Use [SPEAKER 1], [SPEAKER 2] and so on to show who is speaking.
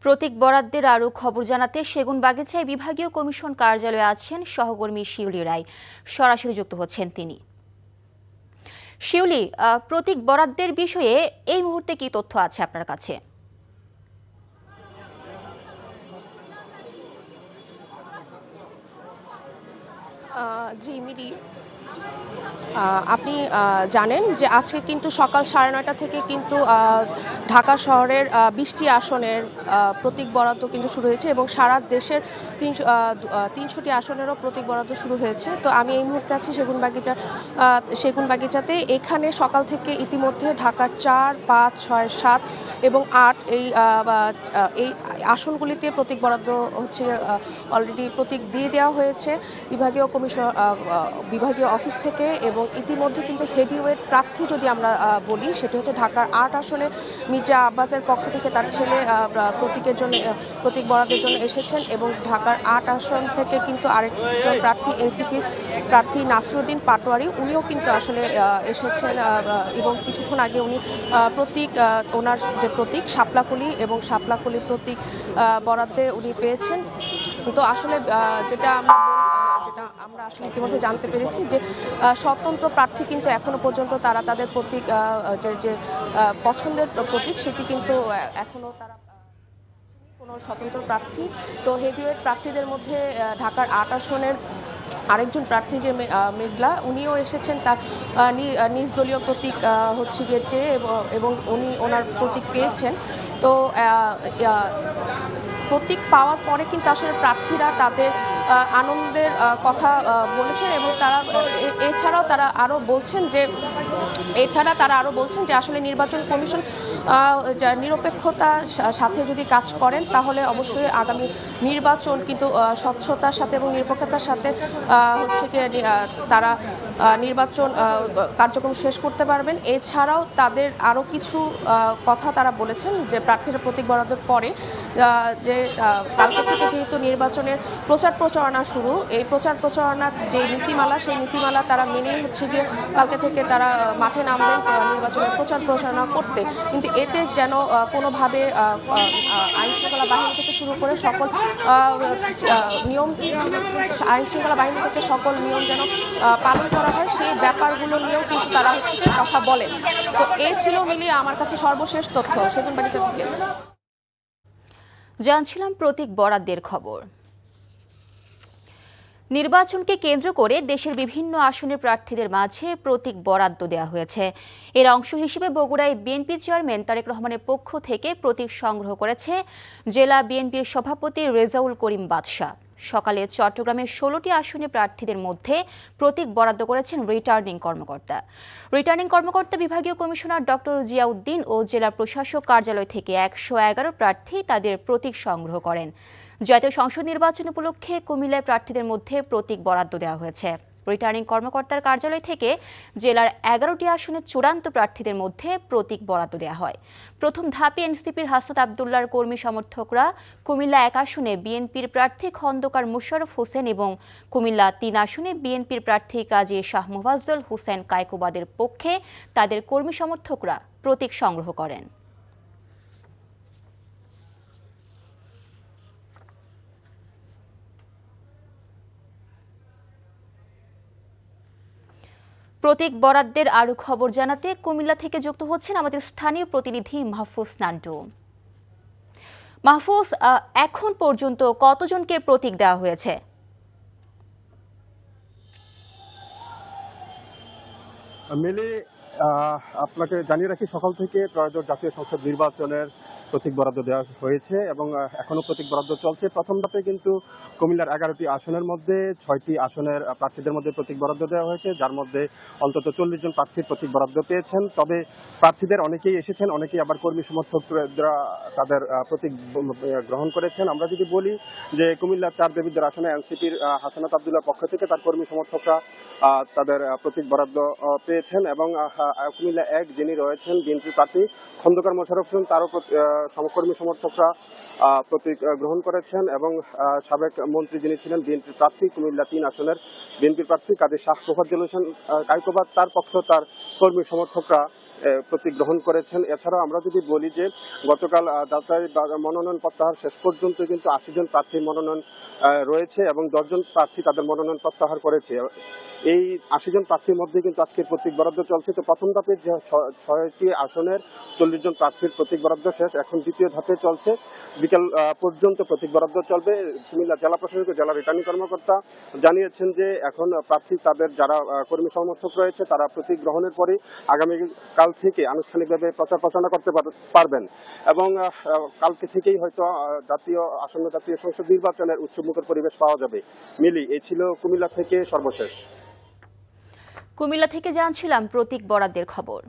[SPEAKER 1] প্রতীক বরাদ্দের আরও খবর জানাতে সেগুনবাগিচায় বিভাগীয় কমিশন কার্যালয়ে আছেন সহকর্মী শিউলি রায়। সরাসরি যুক্ত হচ্ছেন তিনি। শিউলি, প্রতীক বরাদ্দের বিষয়ে এই মুহূর্তে কি তথ্য আছে আপনার কাছে?
[SPEAKER 2] জি মিলি, আপনি জানেন যে আজকে কিন্তু সকাল 9:30 থেকে কিন্তু ঢাকা শহরের 20টি আসনের প্রতীক বরাদ্দ কিন্তু শুরু হয়েছে এবং সারা দেশের 300টি আসনেরও প্রতীক বরাদ্দ শুরু হয়েছে। তো আমি এই মুহূর্তে আছি সেগুনবাগিচাতে। এখানে সকাল থেকে ইতিমধ্যে ঢাকার 4, 5, 6, 7 এবং 8 এই আসনগুলিতে প্রতীক বরাদ্দ হচ্ছে অলরেডি প্রতীক দিয়ে দেওয়া হয়েছে বিভাগীয় অফিস থেকে। এবং ইতিমধ্যে কিন্তু হেভিওয়েট প্রার্থী যদি আমরা বলি, সেটা হচ্ছে ঢাকার 8 আসনে মির্জা আব্বাসের পক্ষ থেকে তার ছেলে প্রতীক বরাদ্দের জন্য এসেছেন এবং ঢাকার 8 আসন থেকে কিন্তু আরেকজন প্রার্থী এনসিপির প্রার্থী নাসিরউদ্দিন পাটোয়ারি, উনিও কিন্তু আসলে এসেছেন এবং কিছুক্ষণ আগে উনি ওনার যে প্রতীক শাপলাকলি এবং শাপলাকলি প্রতীক বরাদ্দে উনি পেয়েছেন। তো আসলে যেটা আমরা আসলে ইতিমধ্যে জানতে পেরেছি যে স্বতন্ত্র প্রার্থী কিন্তু এখনো পর্যন্ত তারা তাদের প্রতীক যে পছন্দের প্রতীক সেটি কিন্তু এখনো তারা কোনো স্বতন্ত্র প্রার্থী। তো হেভিওয়েট প্রার্থীদের মধ্যে ঢাকার 8 আসনের আরেকজন প্রার্থী যে মেঘলা, উনিও এসেছেন তার নিজ দলীয় প্রতীক হচ্ছে গিয়ে চেয়ে এবং উনি ওনার প্রতীক পেয়েছেন। তো প্রতীক পাওয়ার পরে কিন্তু আসলে প্রার্থীরা তাদের আনন্দের কথা বলেছেন এবং এছাড়াও তারা আরও বলছেন যে আসলে নির্বাচন কমিশন নিরপেক্ষতার সাথে যদি কাজ করেন তাহলে অবশ্যই আগামী নির্বাচন কিন্তু স্বচ্ছতার সাথে এবং নিরপেক্ষতার সাথে হচ্ছে গিয়ে তারা নির্বাচন কার্যক্রম শেষ করতে পারবেন। এছাড়াও তাদের আরও কিছু কথা তারা বলেছেন যে প্রার্থীরা প্রতীক বরাদ্দের পরে যে কালকে থেকে যেহেতু নির্বাচনের প্রচার প্রচারণা শুরু, এই প্রচার প্রচারণার যে নীতিমালা, সেই নীতিমালা তারা মেনেই হচ্ছে গিয়ে কালকে থেকে তারা মাঠে নামবেন নির্বাচনের প্রচার প্রচারণা করতে। কিন্তু এতে যেন কোনোভাবে আইনশৃঙ্খলা বাহিনী থেকে শুরু করে সকল নিয়ম আইনশৃঙ্খলা বাহিনী থেকে সকল নিয়ম যেন পালন করা হয়, সেই ব্যাপারগুলো নিয়েও কিন্তু তারা হচ্ছে কথা বলেন। তো এই ছিল মিলিয়ে আমার কাছে সর্বশেষ তথ্য সেগুনবাগিচা থেকে।
[SPEAKER 1] জানছিলাম প্রতীক বরাদ্দের খবর। নির্বাচনকে কেন্দ্র করে দেশের বিভিন্ন আসনের প্রার্থীদের মাঝে প্রতীক বরাদ্দ দেওয়া হয়েছে। এর অংশ হিসেবে বগুড়ায় বিএনপি চেয়ারম্যান তারেক রহমানের পক্ষ থেকে প্রতীক সংগ্রহ করেছে জেলা বিএনপির সভাপতি রেজাউল করিম বাদশা। সকালে চট্টগ্রামের 16টি আসনের প্রার্থীদের মধ্যে প্রতীক বরাদ্দ করেছেন রিটার্নিং কর্মকর্তা বিভাগীয় কমিশনার ডক্টর জিয়াউদ্দিন ও জেলা প্রশাসক কার্যালয় থেকে 111 প্রার্থী তাদের প্রতীক সংগ্রহ করেন। জাতীয় সংসদ নির্বাচন উপলক্ষে কুমিল্লায় প্রার্থীদের মধ্যে প্রতীক বরাদ্দ দেওয়া হয়েছে। রিটার্নিং কর্মকর্তার কার্যালয় থেকে জেলার 11টি আসনের চূড়ান্ত প্রার্থীদের মধ্যে প্রতীক বরাদ্দ দেওয়া হয়। প্রথম ধাপে এনসিপির হাসনাত আবদুল্লাহর কর্মী সমর্থকরা কুমিল্লা 1 আসনে বিএনপির প্রার্থী খন্দকার মুশাররফ হোসেন এবং কুমিল্লা 3 আসনে বিএনপির প্রার্থী কাজী শাহ মোফাজ্জল হোসেন কায়কোবাদের পক্ষে তাদের কর্মী সমর্থকরা প্রতীক সংগ্রহ করেন। প্রতীক বরাদ্দের আরও খবর জানাতে কুমিল্লা থেকে যুক্ত হচ্ছেন আমাদের স্থানীয় প্রতিনিধি মাহফুজ নান্টু। মাহফুজ, এখন পর্যন্ত কতজনকে প্রতীক দেওয়া হয়েছে?
[SPEAKER 3] মিলি, আপনাকে জানিয়ে রাখি, সকাল থেকে ত্রয়োদশ জাতীয় সংসদ নির্বাচনের প্রতীক বরাদ্দ দেওয়া হয়েছে এবং এখনো প্রতীক বরাদ্দ চলছে। প্রথম ধাপে কিন্তু কুমিল্লার 11টি আসনের মধ্যে 6টি আসনের প্রার্থীদের মধ্যে প্রতীক বরাদ্দ দেওয়া হয়েছে, যার মধ্যে অন্তত 40 জন প্রার্থী প্রতীক বরাদ্দ পেয়েছেন। তবে প্রার্থীদের অনেকেই এসেছেন, অনেকেই আবার কর্মী সমর্থকরা তাদের প্রতীক গ্রহণ করেছেন। আমরা যদি বলি যে কুমিল্লার 4 দেবিদ্বার আসনে এনসিপির হাসনাত আবদুল্লাহর পক্ষ থেকে তার কর্মী সমর্থকরা তাদের প্রতীক বরাদ্দ পেয়েছেন এবং কুমিল্লা 1 যিনি রয়েছেন বিএনপি প্রার্থী খন্দকার মোশাররফ হোসেন, তারও সমকর্মী সমর্থকরা প্রতীক গ্রহণ করেছেন এবং সাবেক মন্ত্রী যিনি ছিলেন বিএনপি প্রার্থী কুমিল্লা 3 আসনের বিএনপি প্রার্থী কাজী শাহ মোফাজ্জল হোসেন কায়কোবাদ, তার পক্ষেও তার কর্মী সমর্থকরা প্রতীক গ্রহণ করেছেন। এছাড়াও আমরা যদি বলি যে গতকাল যাত্রায় মনোনয়ন প্রত্যাহার শেষ পর্যন্ত কিন্তু 80 জন প্রার্থীর মনোনয়ন রয়েছে এবং 10 জন প্রার্থী তাদের মনোনয়ন প্রত্যাহার করেছে। এই 80 জন প্রার্থীর মধ্যে কিন্তু আজকে প্রতীক বরাদ্দ চলছে। তো প্রথম ধাপে যে 6টি আসনের 40 জন প্রার্থীর প্রতীক বরাদ্দ শেষ, এখন দ্বিতীয় ধাপে চলছে। বিকেল পর্যন্ত প্রতীক বরাদ্দ চলবে। কুমিল্লা জেলা প্রশাসক ও জেলা রিটার্নিং কর্মকর্তা জানিয়েছেন যে এখন প্রার্থী তাদের যারা কর্মী সমর্থক রয়েছে তারা প্রতীক গ্রহণের পরে আগামীকাল থেকে আনুষ্ঠানিকভাবে প্রচার প্রচারণা করতে পারবেন এবং কালকে থেকেই হয়তো আসন্ন জাতীয় সংসদ নির্বাচনের উৎসবমুখর পরিবেশ পাওয়া যাবে। মিলি, এই ছিল কুমিল্লা থেকে সর্বশেষ।
[SPEAKER 1] কুমিল্লা থেকে জানছিলাম প্রতীক বরাদ্দের খবর।